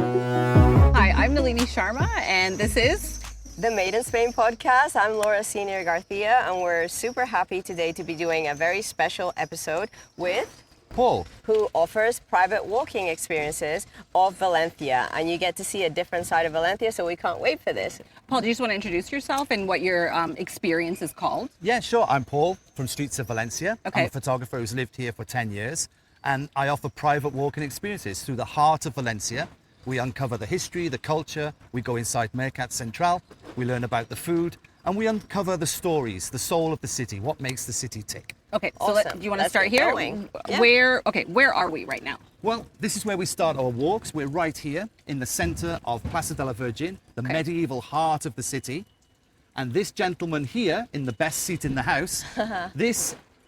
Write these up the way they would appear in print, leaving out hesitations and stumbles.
Hi, I'm Nalini Sharma, and this is the Made in Spain podcast. I'm Laura Senior Garcia, and we're super happy today to be doing a very special episode with Paul, who offers private walking experiences of Valentia, and you get to see a different side of Valentia, so we can't wait for this. Paul. Do you just want to introduce yourself and what your experience is called? Yeah, sure. I'm Paul from Streets of Valencia. Okay. I'm a photographer who's lived here for 10 years, and I offer private walking experiences through the heart of Valencia. We uncover the history, the culture, we go inside Mercat Central, we learn about the food, and we uncover the stories, the soul of the city, what makes the city tick. Okay, so Awesome. do you want to Let's start get here? going. Yeah. Where are we right now? Well, this is where we start our walks. We're right here in the center of Plaza de la Virgen, the medieval heart of the city. And this gentleman here, in the best seat in the house,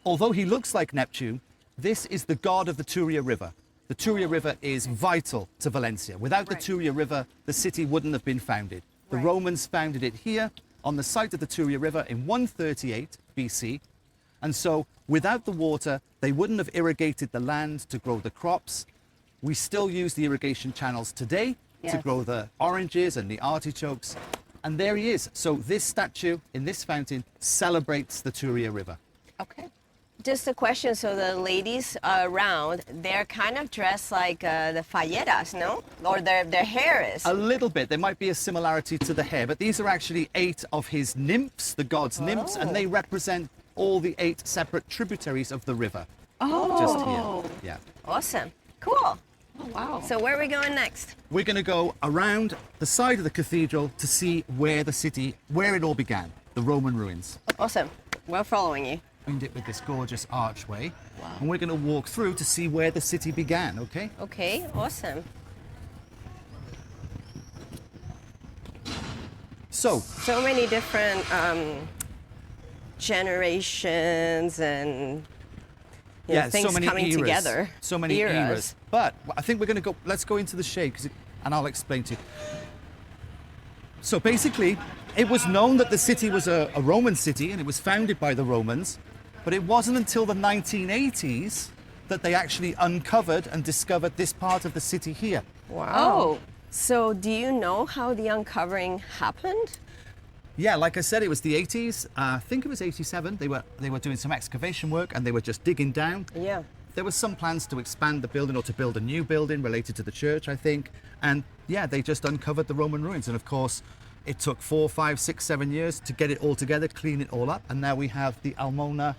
although he looks like Neptune, this is the god of the Turia River. The Turia River is vital to Valencia. Without the Turia River, the city wouldn't have been founded. The Romans founded it here on the site of the Turia River in 138 BC. And so without the water, they wouldn't have irrigated the land to grow the crops. We still use the irrigation channels today to grow the oranges and the artichokes. And there he is. So this statue in this fountain celebrates the Turia River. Okay. Just a question, so the ladies around, they're kind of dressed like the falleras, no? Or their hair is. A little bit. There might be a similarity to the hair, but these are actually 8 of his nymphs, the god's nymphs, and they represent all the 8 separate tributaries of the river. Oh. Just here. Yeah. Awesome. Cool. Oh, wow. So where are we going next? We're going to go around the side of the cathedral to see where it all began, the Roman ruins. Awesome. We're following you. Joined it with this gorgeous archway, and we're going to walk through to see where the city began, okay? Okay, awesome. So many different generations and things so many coming eras, together. so many eras. But I think we're going to go. Let's go into the shade, and I'll explain to you. So basically, it was known that the city was a Roman city, and it was founded by the Romans. But it wasn't until the 1980s that they actually uncovered and discovered this part of the city here. Wow. Oh. So do you know how the uncovering happened? Yeah, like I said, it was the 80s. I think it was 87. They were doing some excavation work, and they were just digging down. Yeah. There was some plans to expand the building or to build a new building related to the church, I think. And yeah, they just uncovered the Roman ruins. And of course, it took 4, 5, 6, 7 years to get it all together, clean it all up. And now we have the Almona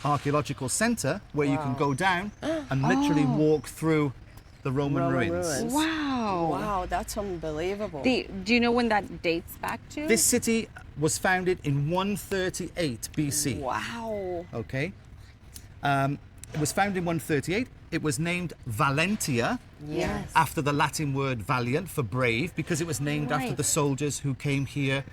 Archaeological Center, where you can go down and literally walk through the Roman ruins. Wow. Wow, that's unbelievable. Do you know when that dates back to? This city was founded in 138 BC. Wow. Okay. It was founded in 138. It was named Valentia, Yes. after the Latin word valiant for brave, because it was named after Right. the soldiers who came here.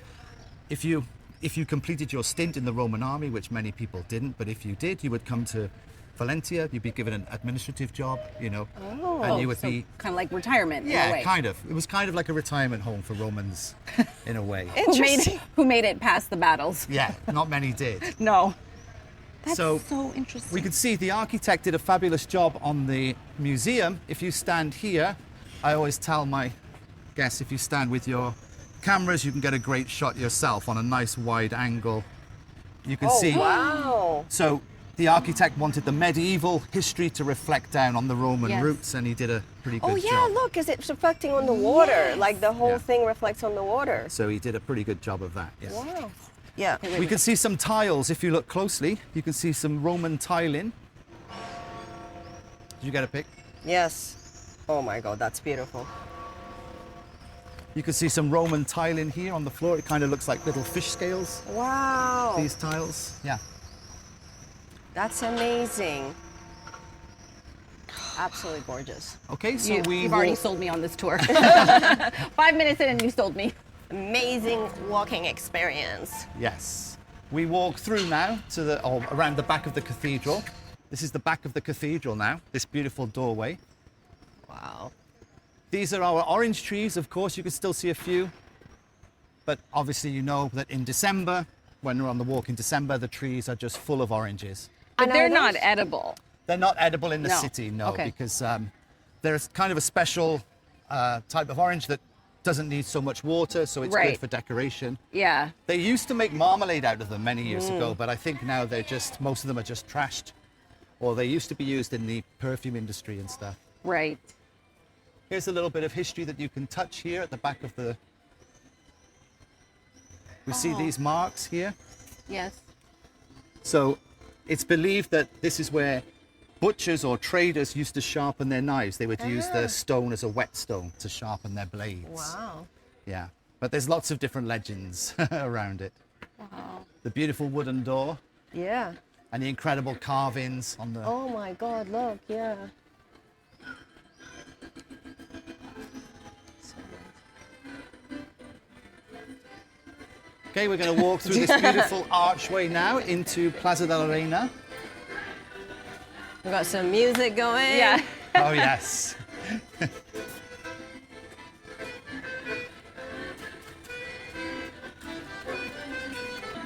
If you completed your stint in the Roman army, which many people didn't, but if you did, you would come to Valentia, you'd be given an administrative job, and you would be... kind of like retirement in a way. kind of. It was kind of like a retirement home for Romans, in a way. Who made it past the battles? Yeah, not many did. No. That's So, so interesting. We can see the architect did a fabulous job on the museum. If you stand here, I always tell my guests, if you stand with your cameras, you can get a great shot yourself on a nice wide angle. You can see. Wow. So the architect wanted the medieval history to reflect down on the Roman Yes. roots, and he did a pretty good Oh yeah, job. look, because it's reflecting on the water. Yes. Like the whole Yeah. thing reflects on the water. So he did a pretty good job of that. Yes. Wow. Yeah. We can see some tiles if you look closely. You can see some Roman tiling. Did you get a pic? Yes. Oh my God, that's beautiful. You can see some Roman tiling here on the floor. It kind of looks like little fish scales, Wow. these tiles. Yeah. That's amazing. Absolutely gorgeous. Okay, so You've already sold me on this tour. 5 minutes in and you sold me. Amazing walking experience. Yes. We walk through now to around the back of the cathedral. This is the back of the cathedral now, this beautiful doorway. Wow. These are our orange trees, of course, you can still see a few. But obviously you know that in December, when we're on the walk in December, the trees are just full of oranges. But And they're are not those- edible. They're not edible in the No. city, no, Okay. because there's kind of a special type of orange that doesn't need so much water, so it's Right. good for decoration. Yeah. They used to make marmalade out of them many years ago, but I think now most of them are just trashed. Or they used to be used in the perfume industry and stuff. Right. Here's a little bit of history that you can touch here at the back of the... We see these marks here. Yes. So it's believed that this is where butchers or traders used to sharpen their knives. They would use the stone as a whetstone to sharpen their blades. Wow. Yeah, but there's lots of different legends around it. Wow. The beautiful wooden door Yeah. and the incredible carvings on the... Oh my God, look, yeah. Okay, we're going to walk through this beautiful archway now into Plaza de la Reina. We got some music going. Yeah. Oh, yes.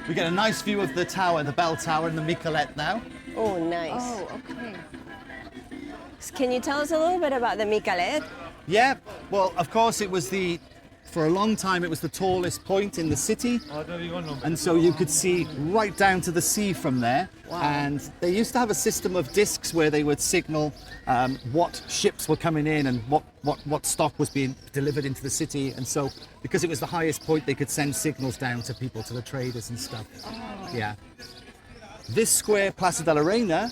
We get a nice view of the tower, the bell tower and the Micolette now. Oh, nice. Oh, okay. Can you tell us a little bit about the Micolette? Yeah, well, of course, for a long time, it was the tallest point in the city. And so you could see right down to the sea from there. Wow. And they used to have a system of discs where they would signal what ships were coming in and what stock was being delivered into the city. And so, because it was the highest point, they could send signals down to people, to the traders and stuff. Oh. Yeah. This square, Plaza de la Reina,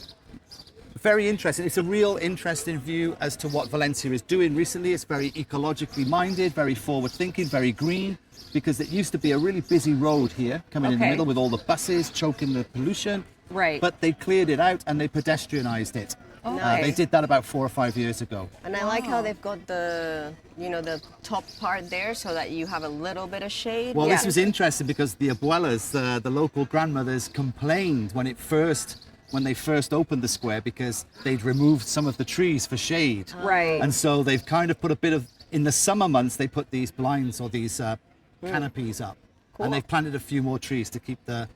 very interesting. It's a real interesting view as to what Valencia is doing recently. It's very ecologically minded, very forward thinking, very green, because it used to be a really busy road here, coming in the Okay. middle with all the buses, choking the pollution. Right. But they cleared it out and they pedestrianized it. Oh. Nice. They did that about 4 or 5 years ago. And I like how they've got the top part there so that you have a little bit of shade. Well, Yeah. this was interesting because the abuelas, the local grandmothers, complained when they first opened the square because they'd removed some of the trees for shade. Right. And so they've kind of put a bit of, in the summer months, they put these blinds or these canopies up. And they've planted a few more trees to keep the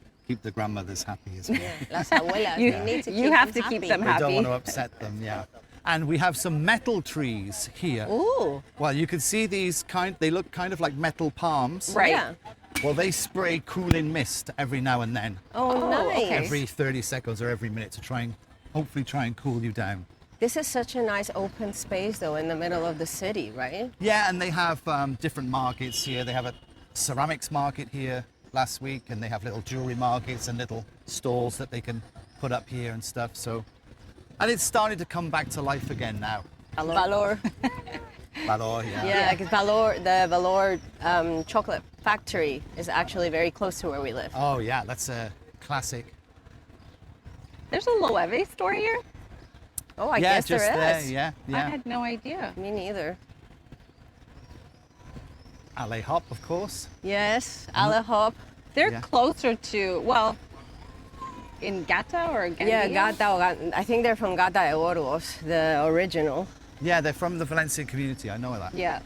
grandmothers happy as well. Las abuelas, You- we need to you keep have them to keep happy. them We happy. don't want to upset them, yeah. And we have some metal trees here. Ooh, Well, you can see they look kind of like metal palms. Right. yeah. Well, they spray cooling mist every now and then, Oh, nice. okay. every 30 seconds or every minute to hopefully try and cool you down. This is such a nice open space, though, in the middle of the city, right? Yeah, and they have different markets here. They have a ceramics market here last week, and they have little jewelry markets and little stalls that they can put up here and stuff. So, and it's starting to come back to life again now. Valor. Valor, yeah. Yeah, because the Valor chocolate factory is actually very close to where we live. Oh yeah, that's a classic. There's a Loewe store here? Oh, I yeah, guess just there there. is. Yeah, I yeah. had no idea. Me neither. Alley Hop, of course. Yes, Ale Hop. They're Yeah. closer to, well, in Gata or Gandia? Yeah, Gata. I think they're from Gata de Oros, the original. Yeah, they're from the Valencian community. I know that. Yeah.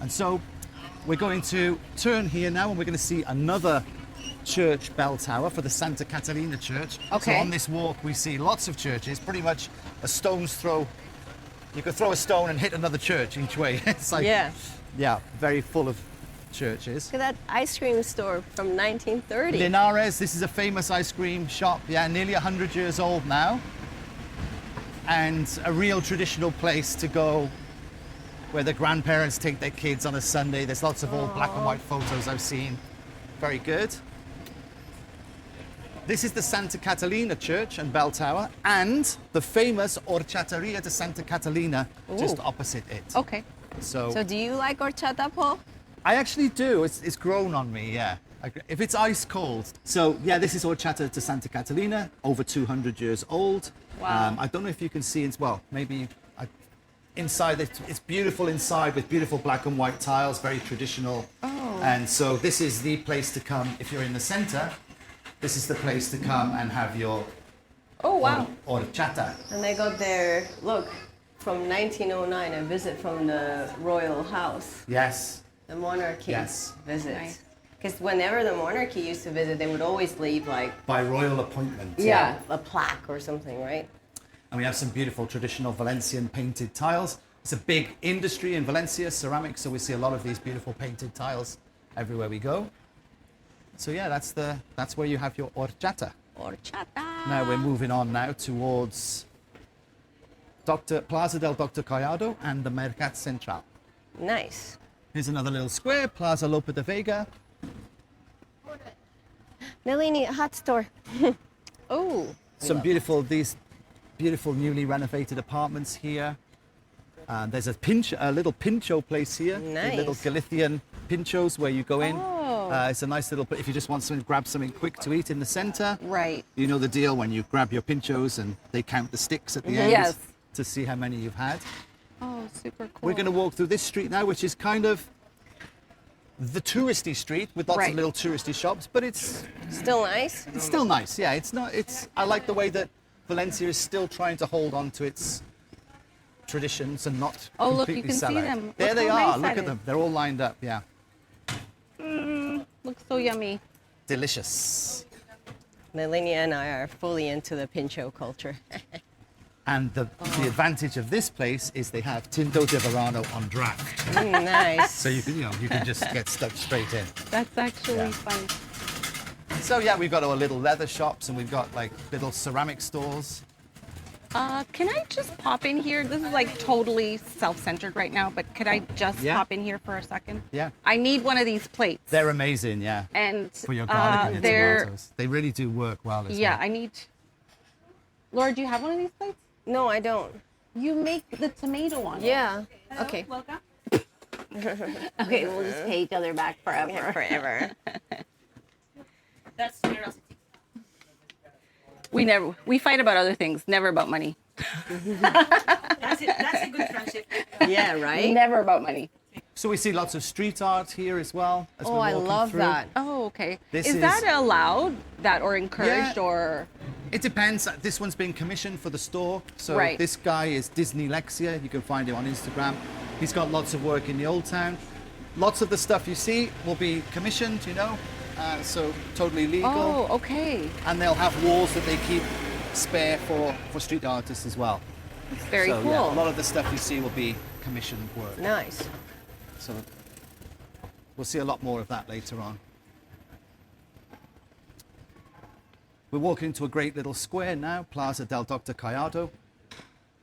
And so we're going to turn here now and we're going to see another church bell tower for the Santa Catalina Church. So Okay. on this walk we see lots of churches, pretty much a stone's throw. You could throw a stone and hit another church each way. It's like, Yeah. very full of churches. Look at that ice cream store from 1930. Linares, this is a famous ice cream shop, nearly 100 years old now. And a real traditional place to go where the grandparents take their kids on a Sunday. There's lots of old black and white photos I've seen. Very good. This is the Santa Catalina Church and Bell Tower and the famous Horchateria de Santa Catalina just Ooh. opposite it. Okay. So do you like horchata, Paul? I actually do. It's grown on me, yeah. If it's ice cold. So yeah, this is Horchata de Santa Catalina, over 200 years old. Wow. I don't know if you can see, inside, it's beautiful inside with beautiful black and white tiles, very traditional. Oh. And so this is the place to come, if you're in the center, this is the place to come and have your Oh, wow. horchata. And they got their, look, from 1909, a visit from the royal house. Yes. The monarchy Yes. visits. Nice. Because whenever the monarchy used to visit, they would always leave like By royal appointment. a plaque or something, right? And we have some beautiful traditional Valencian painted tiles. It's a big industry in Valencia, ceramics, so we see a lot of these beautiful painted tiles everywhere we go. So yeah, that's where you have your horchata. Horchata. Now we're moving on now towards Plaza del Dr. Collado and the Mercat Central. Nice. Here's another little square, Plaza Lope de Vega. Nalini, hot store. Oh, These beautiful newly renovated apartments here. There's a little pincho place here. Nice. The little Galician pinchos where you go in. Oh. It's a nice little, if you just want something, grab something quick to eat in the center. right. You know the deal when you grab your pinchos and they count the sticks at the end Yes. to see how many you've had. Oh, super cool. We're going to walk through this street now, which is kind of the touristy street with lots Right. of little touristy shops, but it's Still nice. still nice. Yeah, I like the way that Valencia is still trying to hold on to its traditions and not Oh, look, you completely can sell see out. them. There Look they how are. nice Look that at them. is. They're all lined up. Yeah, Looks so yummy. delicious. Nalini and I are fully into the pincho culture. And the advantage of this place is they have Tinto de Verano on draft, Nice. so you can just get stuck straight in. That's actually Yeah. fun. So yeah, we've got our little leather shops and we've got like little ceramic stores. Can I just pop in here? This is like totally self-centered right now, but could I just Yeah. pop in here for a second? Yeah. I need one of these plates. They're amazing, yeah. And For your garlic and your they're tomatoes. They really do work well as yeah. well. I need. Laura, do you have one of these plates? No, I don't. You make the tomato one. Yeah. Okay. Welcome. Okay, we'll just pay each other back forever. Yeah, forever. That's generosity. We fight about other things, never about money. That's it. That's a good friendship. Yeah, right? Never about money. So we see lots of street art here as well. As Oh, we're I walking love through. that. Oh, okay. This Is is- that allowed? That or encouraged Yeah. or? It depends. This one's been commissioned for the store. So Right. this guy is Disney Lexia. You can find him on Instagram. He's got lots of work in the Old Town. Lots of the stuff you see will be commissioned, so totally legal. Oh, okay. And they'll have walls that they keep spare for street artists as well. It's very so, cool. yeah, a lot of the stuff you see will be commissioned work. Nice. So we'll see a lot more of that later on. We're walking into a great little square now, Plaza del Dr. Collado.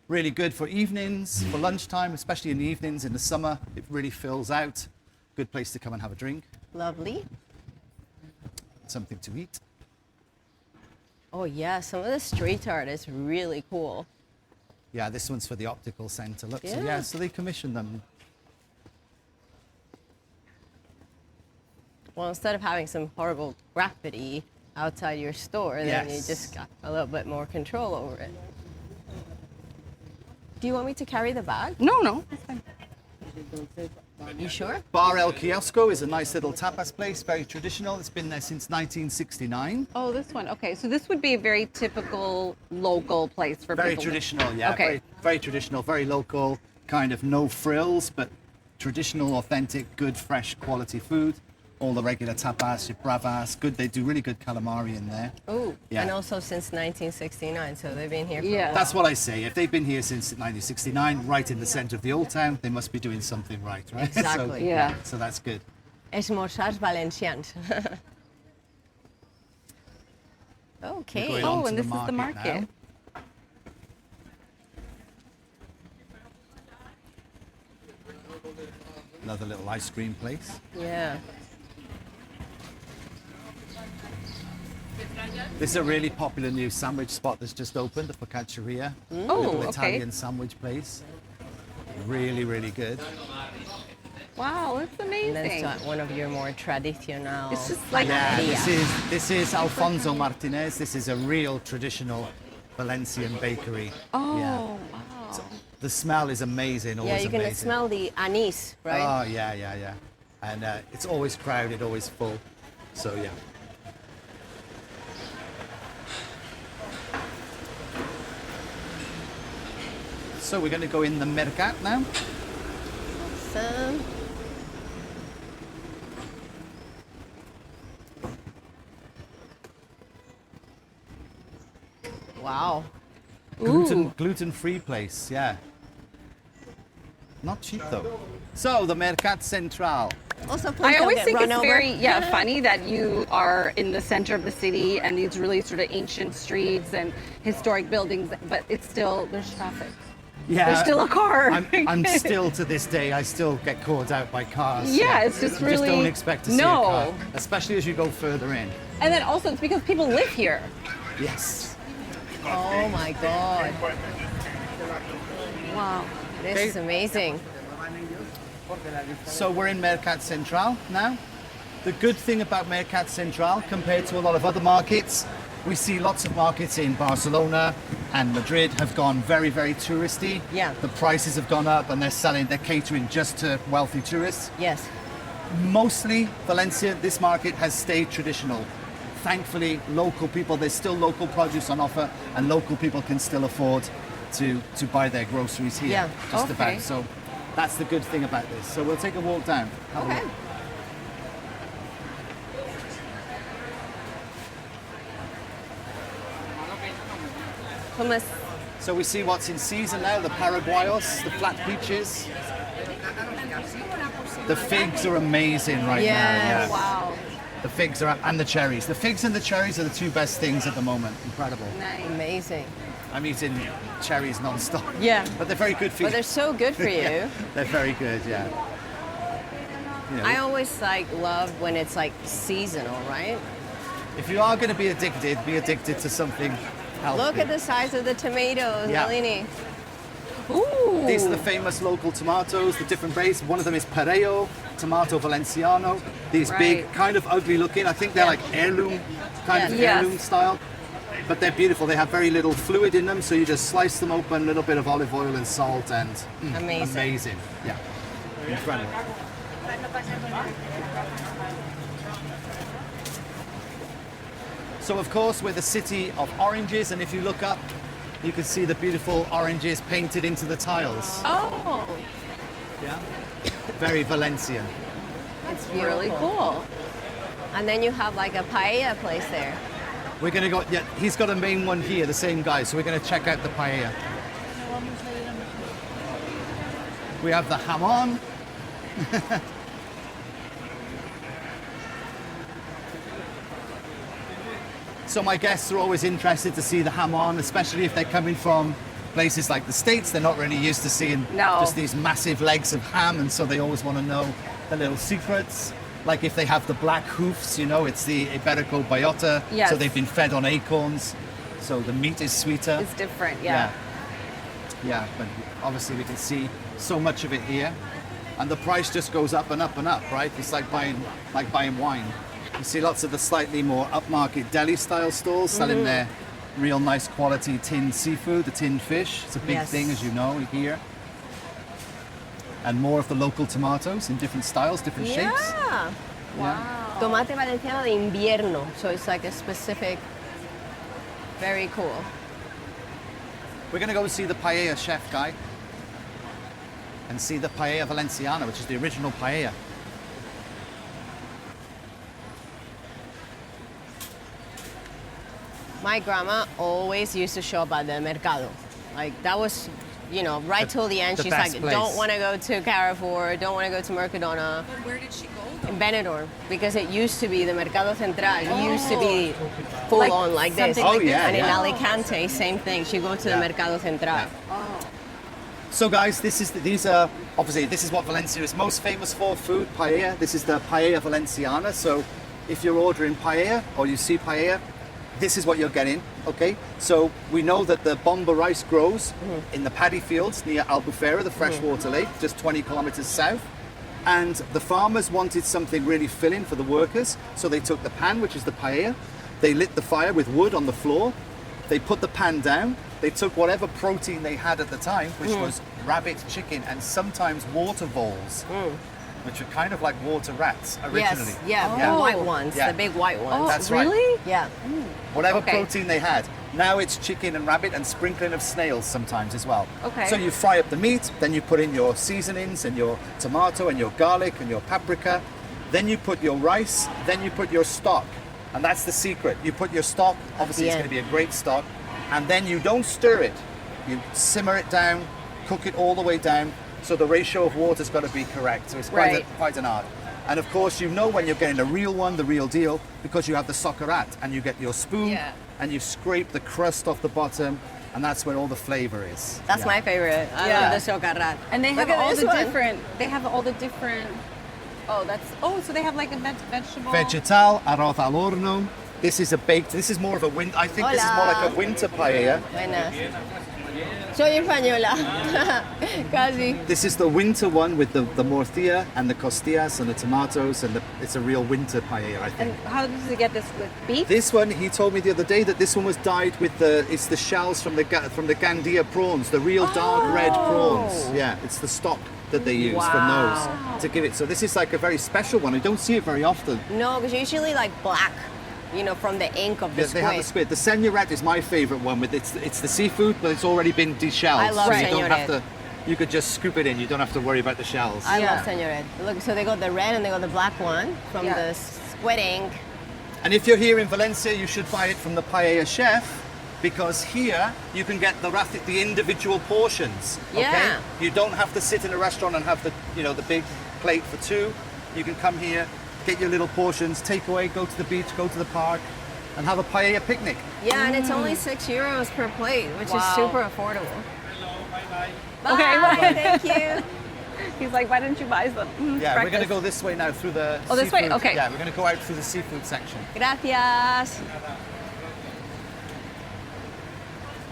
Really good for evenings, for lunchtime, especially in the evenings in the summer. It really fills out. Good place to come and have a drink, Lovely. something to eat. Oh, yeah. Some of the street art is really cool. Yeah, this one's for the optical center. Look, Yeah. so they commission them. Well, instead of having some horrible graffiti outside your store, then you Yes. just got a little bit more control over it. Do you want me to carry the bag? No, that's fine. You sure? Bar El Kiosco is a nice little tapas place, very traditional. It's been there since 1969. Oh, this one. Okay, so this would be a very typical local place for Very people. traditional, yeah. Okay. Very, very traditional, very local, kind of no frills, but traditional, authentic, good, fresh, quality food. All the regular tapas, your bravas, good. They do really good calamari in there. Oh, Yeah. and also since 1969, so they've been here for Yeah. a while. That's what I say. If they've been here since 1969, right in the center of the old town, they must be doing something right, right? Exactly. So, Yeah. So that's good. Esmorzars Valencians. Okay. We're going Oh, on to and this is the market. now. Another little ice cream place. Yeah. This is a really popular new sandwich spot that's just opened, the Focacceria. Oh, little okay. Italian sandwich place. Really, really good. Wow, that's And then amazing. it's one of your more traditional. It's just like Yeah, panaderia. this is Alfonso Martinez. This is a real traditional Valencian bakery. Oh, Yeah. wow. The smell is amazing, always Yeah, you can amazing. smell the anise, right? Oh, yeah. And it's always crowded, always full. So, yeah. So we're going to go in the Mercat now. Some. Wow. Ooh. Gluten-free place, yeah. Not cheap though. So the Mercat Central. Also, please I don't always get think run it's over. very funny that you are in the center of the city and these really sort of ancient streets and historic buildings, but it's still there's traffic. Yeah, There's still a car. I'm still to this day. I still get caught out by cars. Yeah, it's just You really- just don't expect to see No. a car, especially as you go further in. And then also it's because people live here. Yes. Oh my God. Wow. This Okay. is amazing. So we're in Mercat Central now. The good thing about Mercat Central, compared to a lot of other markets, we see lots of markets in Barcelona and Madrid have gone very, very touristy. Yeah. The prices have gone up and they're catering just to wealthy tourists. Yes. Mostly Valencia, this market has stayed traditional. Thankfully, local people, there's still local produce on offer and local people can still afford to buy their groceries here. Yeah. Just Okay. about. So that's the good thing about this. So we'll take a walk down. Have a Okay. look. Hummus. So we see what's in season now, the Paraguayos, the flat peaches. The figs are amazing right Yes. now. Yeah. Wow. The figs are, and the cherries. The figs and the cherries are the two best things at the moment. Incredible. Nice. Amazing. I'm eating cherries non-stop. Yeah. But they're very good for you. But they're so good for you. Yeah, they're very good, yeah. You know, I always love when it's seasonal, right? if you are going to be addicted to something healthy. Look at the size of the tomatoes, Yeah. Nalini. Ooh. These are the famous local tomatoes, the different grades. One of them is Pareo, Tomato Valenciano. These big, Right. kind of ugly looking. I think they're like heirloom, kind of Yes. heirloom style. But they're beautiful. They have very little fluid in them, so you just slice them open, a little bit of olive oil and salt, and Amazing. amazing. Yeah, incredible. So of course we're the city of oranges, and if you look up, you can see the beautiful oranges painted into the tiles. Oh, Yeah, very Valencian. It's really beautiful. cool. And then you have a paella place there. We're gonna go. Yeah, he's got a main one here, the same guy. So we're gonna check out the paella. We have the jamon. So my guests are always interested to see the jamon, especially if they're coming from places like the States. They're not really used to seeing No. just these massive legs of ham, and so they always want to know the little secrets. Like if they have the black hoofs, it's the Iberico Biota, Yes. so they've been fed on acorns, so the meat is sweeter. It's different, yeah. Yeah, but obviously we can see so much of it here, and the price just goes up and up and up, right? It's like buying wine. You see lots of the slightly more upmarket deli-style stalls selling their real nice quality tinned seafood, the tinned fish. It's a big Yes. thing, as you know, here. And more of the local tomatoes in different styles, different shapes. Yeah. Yeah. Tomate valenciano de invierno. So it's a specific, very cool. We're going to go and see the paella chef guy and see the paella valenciana, which is the original paella. My grandma always used to show up at the mercado. That was, right till the end. the She's best like, place. don't want to go to Carrefour, don't want to go to Mercadona. But where did she go? In Benidorm, because it used to be the Mercado Central. It used to be full on like this. something like Oh, yeah, And in yeah. Alicante, same thing. She go to Yeah. the Mercado Central. So guys, this is what Valencia is most famous for, food, paella. This is the paella valenciana. So if you're ordering paella or you see paella, this is what you're getting, okay? So we know that the bomba rice grows in the paddy fields near Albufera, the freshwater lake, just 20 kilometers south. And the farmers wanted something really filling for the workers, so they took the pan, which is the paella, they lit the fire with wood on the floor, they put the pan down, they took whatever protein they had at the time, which was rabbit, chicken, and sometimes water voles, which are kind of like water rats originally. Yes, yeah, Yeah. the white ones, Yeah. the big white ones. Oh, That's right. really? Yeah. Whatever Okay. protein they had. Now it's chicken and rabbit and sprinkling of snails sometimes as well. Okay. So you fry up the meat, then you put in your seasonings and your tomato and your garlic and your paprika. Then you put your rice, then you put your stock. And that's the secret. You put your stock, obviously the it's going end. to be a great stock. and then you don't stir it. You simmer it down, cook it all the way down, so the ratio of water's got to be correct. So it's Right. quite an art. And of course, you know when you're getting the real one, the real deal, because you have the sockerat, and you get your spoon, Yeah. and you scrape the crust off the bottom, and that's where all the flavor is. That's Yeah. my favorite. I Yeah. love the socarrat. And they have Look at all this the one. different. They have all the different. Oh, that's. Oh, so they have like a vegetable. Vegetal, arroz al horno. This is a baked. This is more of a winter. I think this is more Hola. like a winter paella. Buenas. Soy española. Casi. This is the winter one with the morcilla and the costillas and the tomatoes, and it's a real winter paella, I think. And how does it get this with beef? This one, he told me the other day that this one was dyed with it's the shells from the Gandia prawns, the real dark red prawns. Yeah, it's the stock that they use from those to give it. So this is like a very special one. I don't see it very often. No, because usually like black, you know, from the ink of the Yeah, they have the squid. squid. The señoret is my favorite one. With it's the seafood, but it's already been deshelled. I love so you don't have señoret. to. You could just scoop it in. You don't have to worry about the shells. I Yeah. love señoret. Look, so they got the red and they got the black one from Yeah. the squid ink. And if you're here in Valencia, you should buy it from the paella chef, because here you can get the individual portions. Okay? Yeah. You don't have to sit in a restaurant and have the big plate for two. You can come here, get your little portions, take away, go to the beach, go to the park, and have a paella picnic. Yeah, and it's only €6 per plate, which is Wow. super affordable. Bye. Okay, bye. Thank you. He's like, why didn't you buy some? Yeah, we're going to breakfast?" go this way now through the Oh, this way? seafood- Okay. Yeah, we're going to go out through the seafood section. Gracias.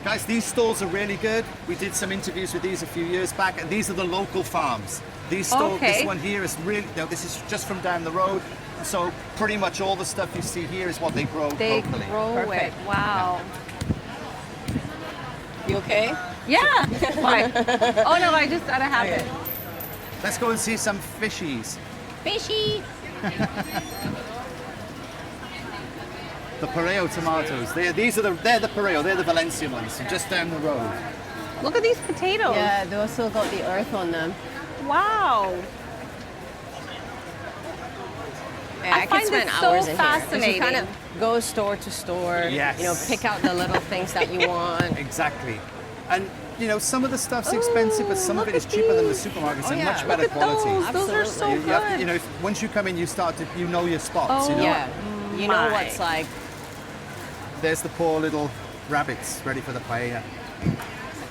Guys, these stalls are really good. We did some interviews with these a few years back, and these are the local farms. These stalls, Okay. this one here is really, this is just from down the road. So pretty much all the stuff you see here is what they grow They locally. grow Perfect. it. Wow. You okay? Yeah. Why? Oh no, I just out of habit. Let's go and see some fishies. Fishy. The Pareo tomatoes. They're the Pareo. They're the Valencia ones. Just down the road. Look at these potatoes. Yeah, they also got the earth on them. Wow. Yeah, I could find spend this so hours in here. 'Cause fascinating. You kind of go store to store. Yes. You know, pick out the little things that you want. Exactly. And some of the stuff's expensive, but some of it is cheaper than the supermarkets and yeah. much better Look at quality. those. Those are so You have good. to, once you come in, you know your spots. Oh, you know? Yeah. You know My. what's like. There's the poor little rabbits ready for the paella.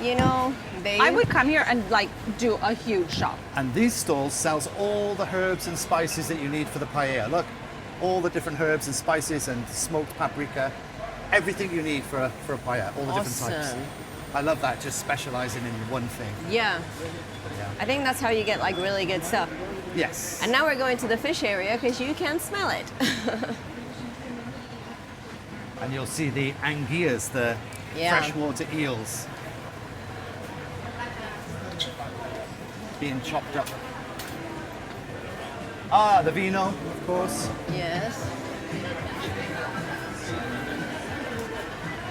You know, they. I would come here and like do a huge shop. And these stalls sells all the herbs and spices that you need for the paella. Look, all the different herbs and spices and smoked paprika, everything you need for a paella, all the different types. Awesome. I love that, just specializing in one thing. Yeah. Yeah. I think that's how you get like really good stuff. Yes. And now we're going to the fish area because you can smell it. And you'll see the anguillas, the Yeah. freshwater eels, being chopped up. Ah, the vino, of course. Yes.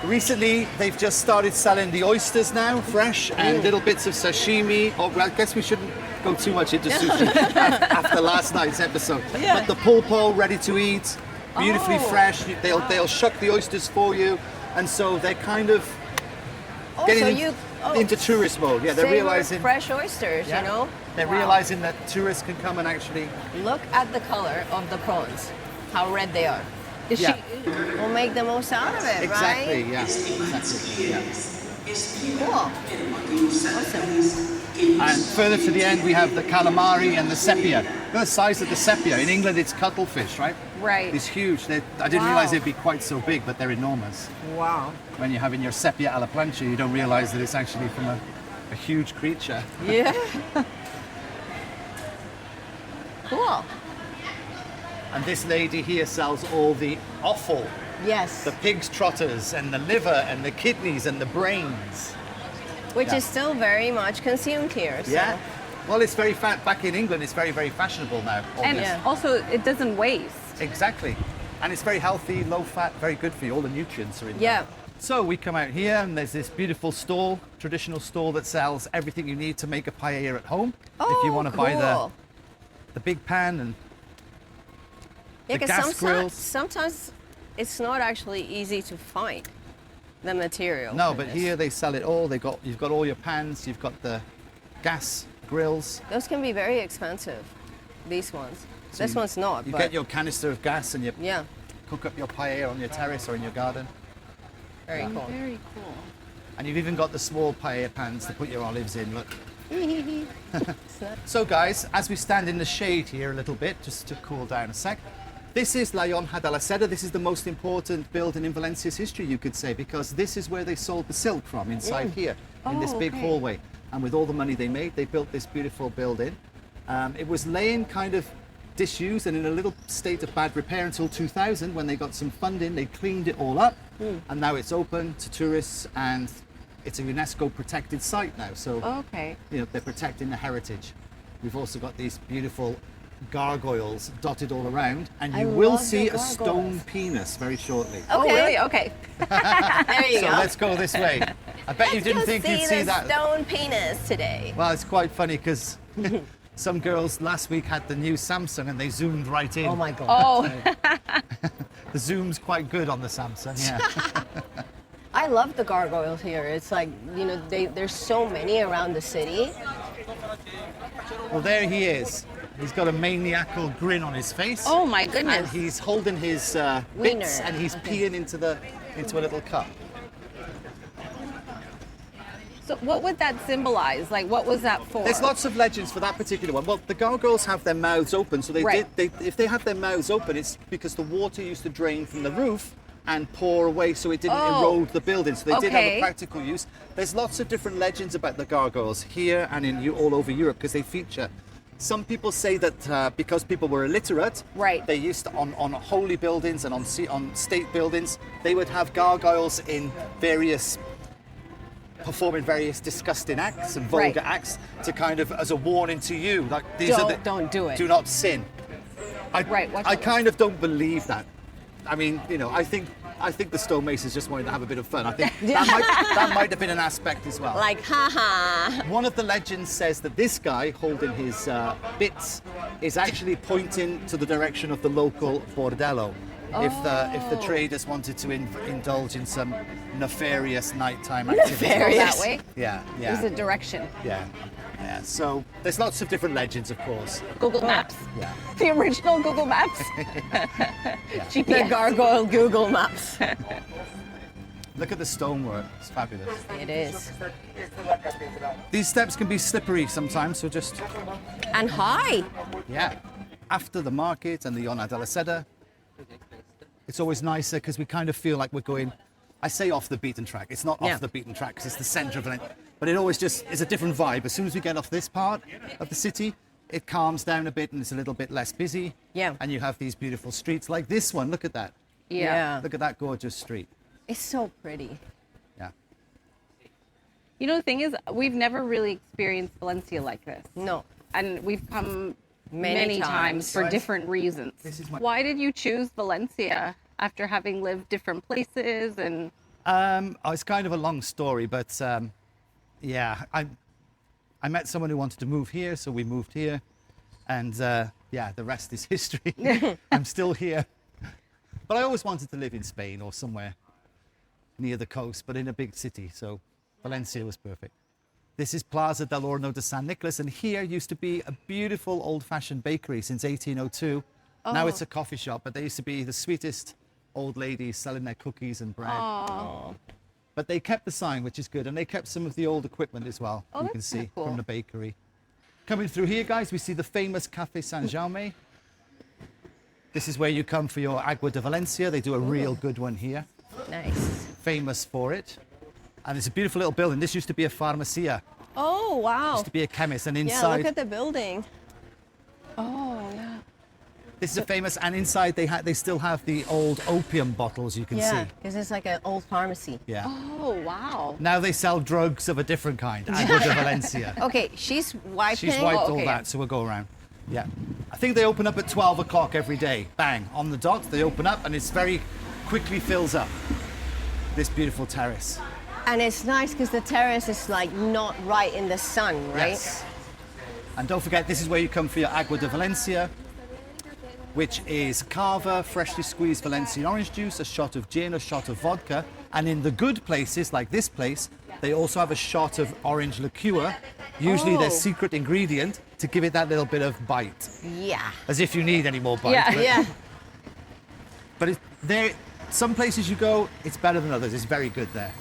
Recently, they've just started selling the oysters now, fresh, and little bits of sashimi. Oh, well, I guess we shouldn't go too much into sushi after last night's episode. Yeah. But the pulpo, ready to eat, beautifully Oh. fresh. They'll shuck the oysters for you, and so they're kind of Oh, getting so in- you into tourist mode. Yeah, they're savor realizing. fresh oysters. Yeah. You know. They're Wow. realizing that tourists can come and actually. Look at the color of the prawns. How red they are. Is Yeah. We'll make the most out of it, Exactly. right? Yeah. Exactly. Yeah. Cool. Awesome. And further to the end, we have the calamari and the sepia. Look at the size of the sepia. In England, it's cuttlefish, right? Right. It's huge. I didn't Wow. realize they'd be quite so big, but they're enormous. Wow. When you're having your sepia alla plancha, you don't realize that it's actually from a huge creature. Yeah. Cool. And this lady here sells all the offal, Yes. the pig's trotters and the liver and the kidneys and the brains. Which Yeah. is still very much consumed here. So. Yeah. Well, it's very fat. Back in England, it's very, very fashionable now. all And this. Yeah. also, it doesn't waste. Exactly. And it's very healthy, low fat, very good for you. All the nutrients are in there. Yeah. So we come out here and there's this beautiful stall, traditional stall that sells everything you need to make a paella at home. If you want to buy the big pan and Yeah, the because gas grills. sometimes it's not actually easy to find. the material. No, for but this. here they sell it all. You've got all your pans, you've got the gas grills. Those can be very expensive, these ones. So This one's not, You but get your canister of gas and you yeah, cook up your paella on your terrace or in your garden. very cool. Very cool. And you've even got the small paella pans to put your olives in, look. So guys, as we stand in the shade here a little bit, just to cool down a sec, this is La Llonja de la Seda. This is the most important building in Valencia's history, you could say, because this is where they sold the silk from, inside here, in this big okay. hallway. And with all the money they made, they built this beautiful building. It was laying kind of disused and in a little state of bad repair until 2000, when they got some funding. They cleaned it all up, and now it's open to tourists, and it's a UNESCO protected site now. So Okay. you know, they're protecting the heritage. We've also got these beautiful gargoyles dotted all around, and you will love the see a gargoyles. stone penis very shortly. Oh, Okay. really? Okay. There you So go. let's go this way. I bet you didn't think you'd see the that. stone penis today. Well, it's quite funny because some girls last week had the new Samsung and they zoomed right in. Oh my god. Oh, The zoom's quite good on the Samsung, yeah. I love the gargoyles here. It's like, you know, there's so many around the city. Well, there he is. He's got a maniacal grin on his face. oh my And goodness. he's holding his Wiener. bits and he's Okay. peeing into a little cup. So what would that symbolize? Like, what was that for? There's lots of legends for that particular one. Well, the gargoyles have their mouths open, so Right. if they have their mouths open, it's because the water used to drain from the roof and pour away, so it didn't Oh. erode the building. So they did have Okay. a practical use. There's lots of different legends about the gargoyles here and all over Europe because they feature. Some people say that because people were illiterate, Right. they used to, on holy buildings and on state buildings, they would have gargoyles in performing various disgusting acts and vulgar Right. acts to kind of as a warning to you, like these are the Don't do it. do not sin. Right, watch I out. kind of don't believe that. I mean, you know, I think the stonemasons just wanted to have a bit of fun. I think that might have been an aspect as well. Like, haha. One of the legends says that this guy holding his bits is actually pointing to the direction of the local bordello. If the traders wanted to indulge in some nefarious nighttime activity. Nefarious. That way? Yeah, There's a yeah, direction. yeah. So there's lots of different legends, of course. Google Maps. Yeah. The original Google Maps. The GPS. gargoyle Google Maps. Look at the stonework. It's fabulous. It is. These steps can be slippery sometimes, so just, And high. yeah. After the market and the Llonja de la Seda, it's always nicer because we kind of feel like we're going, I say off the beaten track. It's not Yeah. off the beaten track because it's the centre of Valencia. But it always just is a different vibe. As soon as we get off this part of the city, it calms down a bit and it's a little bit less busy. Yeah. And you have these beautiful streets like this one. Look at that. Yeah. Look at that gorgeous street. It's so pretty. Yeah. You know, the thing is, we've never really experienced Valencia like this. No. And we've come Many many times for Right. different reasons. This is my- Why did you choose Valencia after having lived different places? And It's kind of a long story, but yeah, I met someone who wanted to move here, so we moved here, and yeah, the rest is history. I'm still here, but I always wanted to live in Spain or somewhere near the coast, but in a big city. So Valencia was perfect. This is Plaza del Horno de San Nicolas, and here used to be a beautiful old-fashioned bakery since 1802. Now it's a coffee shop, but there used to be the sweetest old ladies selling their cookies and bread. But they kept the sign, which is good, and they kept some of the old equipment as well. Oh, you that's can see kinda cool. from the bakery. Coming through here, guys, we see the famous Café Saint Jaume. This is where you come for your Agua de Valencia. They do a real good one here, Nice. famous for it. And it's a beautiful little building. This used to be a farmacia, Oh, wow. used to be a chemist, and Yeah, inside look at the building. oh, yeah. this is a famous. And inside they still have the old opium bottles. You can Yeah, see. because it's like an old pharmacy. Yeah. Oh, wow. Now they sell drugs of a different kind. Agua de Valencia. Okay, she's wiping. She's wiped Oh, all okay. that, so we'll go around. Yeah. I think they open up at 12 o'clock every day. Bang, on the dot, they open up and it's very quickly fills up. This beautiful terrace. And it's nice because the terrace is like not right in the sun, right? Yes. And don't forget, this is where you come for your Agua de Valencia, which is cava, freshly squeezed Valencian orange juice, a shot of gin, a shot of vodka, And in the good places, like this place, they also have a shot of orange liqueur, usually their secret ingredient, to give it that little bit of bite. Yeah. As if you need any more bite. Yeah. But, Yeah. but some places you go, it's better than others. It's very good there.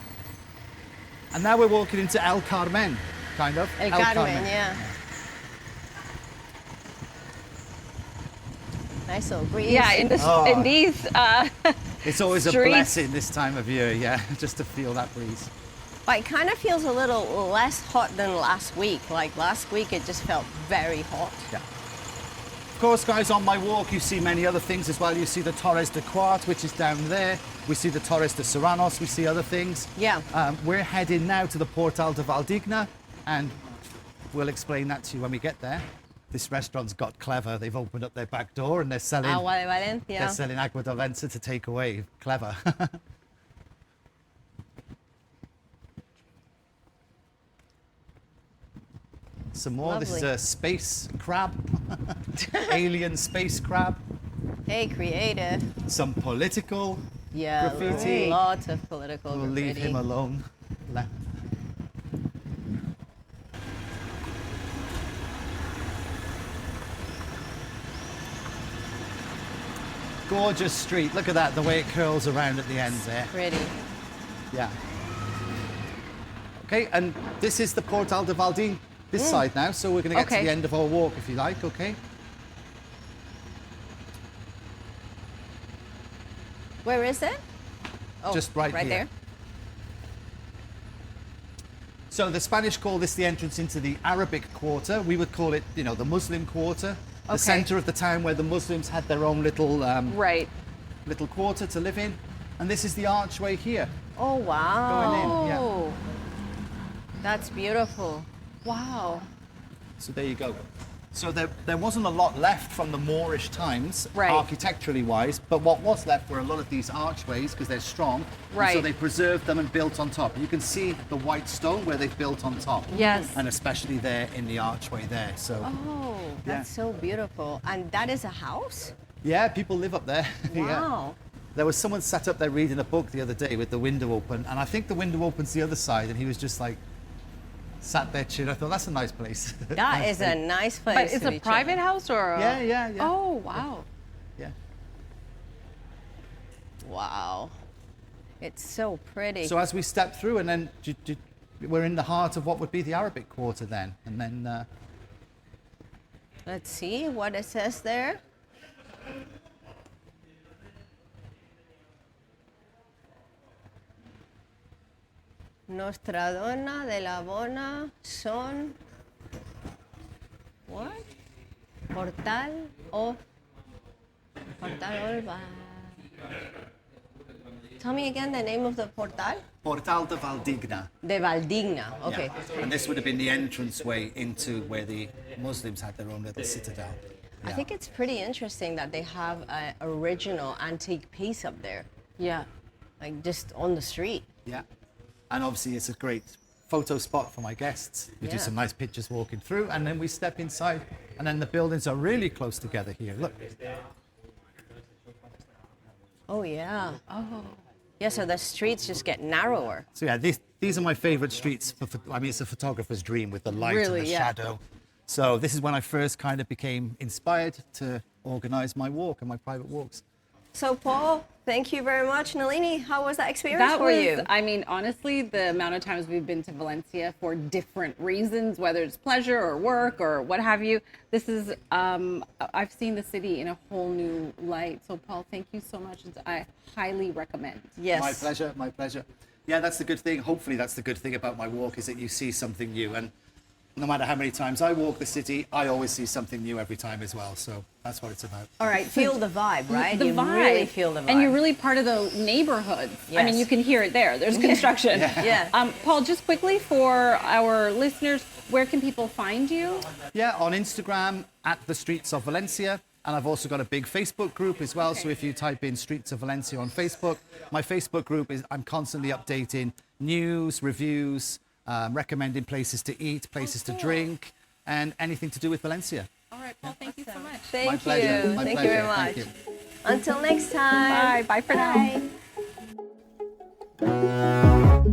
And now we're walking into El Carmen, kind of. El Carmen, yeah. Nice little breeze. Yeah, in these It's always a streets. blessing this time of year, yeah, just to feel that breeze. But it kind of feels a little less hot than last week. Like last week, it just felt very hot. Yeah. Of course, guys, on my walk, you see many other things as well. You see the Torres de Quart, which is down there. We see the Torres de Serranos. We see other things. Yeah. We're heading now to the Portal de Valdigna, and we'll explain that to you when we get there. This restaurant's got clever. They've opened up their back door and they're selling Agua de Valencia. they're selling agua de Valencia to take away. Clever. Some more. This is Lovely. a space crab, alien space crab. Hey, creative. Some political Yeah, graffiti. lots of political We'll graffiti. leave him alone. Gorgeous street. Look at that, the way it curls around at the end there. Pretty. Yeah. Okay, and this is the Portal de Valdin, this side now, so we're going to get to Okay. the end of our walk, if you like, okay? Where is it? Oh, Just right here. there. So the Spanish call this the entrance into the Arabic quarter. We would call it, you know, the Muslim quarter. The Okay. center of the town where the Muslims had their own little right. little quarter to live in. And this is the archway here. Oh, wow. Going in, yeah. Oh, That's beautiful. wow. So there you go. So there wasn't a lot left from the Moorish times, Right. architecturally wise, but what was left were a lot of these archways because they're strong. And so Right. they preserved them and built on top. You can see the white stone where they've built on top. Yes. And especially there in the archway there. So Oh, that's so beautiful. And that is a house? yeah, people live up there. Yeah. Wow. There was someone sat up there reading a book the other day with the window open, and I think the window opens the other side, and he was just like sat there chilling. I thought that's a nice place. That is a nice place. But it's to a be private chilling. house or a... Yeah. Oh, wow. Yeah. Wow. It's so pretty. So as we step through, and then we're in the heart of what would be the Arabic quarter then, and then Let's see what it says there. Nostra Donna de la Bona son what? Portal of Tell me again the name of the portal. Portal de Valdigna. De Valdigna. Okay. Yeah. And this would have been the entranceway into where the Muslims had their own little citadel. I Yeah. think it's pretty interesting that they have an original antique piece up there, Yeah. like just on the street. Yeah. And obviously it's a great photo spot for my guests. We do Yeah. some nice pictures walking through, and then we step inside, and then the buildings are really close together here. Look. Oh yeah. Oh. Yeah, so the streets just get narrower. So yeah, these are my favorite streets. I mean, it's a photographer's dream with the light Really, and the yeah. shadow. So this is when I first kind of became inspired to organize my walk and my private walks. So Paul, thank you very much. Nalini, how was that experience That for was, you? I mean, honestly, the amount of times we've been to Valencia for different reasons, whether it's pleasure or work or what have you, this is, I've seen the city in a whole new light. So Paul, thank you so much. I highly recommend. Yes. My pleasure, my pleasure. Yeah, that's the good thing. Hopefully that's the good thing about my walk, is that you see something new. And no matter how many times I walk the city, I always see something new every time as well. So that's what it's about. All right, feel the vibe, right? The you vibe. really feel the vibe. And you're really part of the neighborhood. I mean, Yes. you can hear it there. There's construction. Yeah. Paul, just quickly for our listeners, where can people find you? Yeah, on Instagram at the Streets of Valencia. And I've also got a big Facebook group as well. So if you type in Streets of Valencia on Facebook, my Facebook group is, I'm constantly updating news, reviews, recommending places to eat, places to drink, and anything to do with Valencia. All right, Paul, thank you so much. Thank My you. pleasure. My Thank you very pleasure. much. Thank you. Until next time. Bye. Bye for now. Bye. you.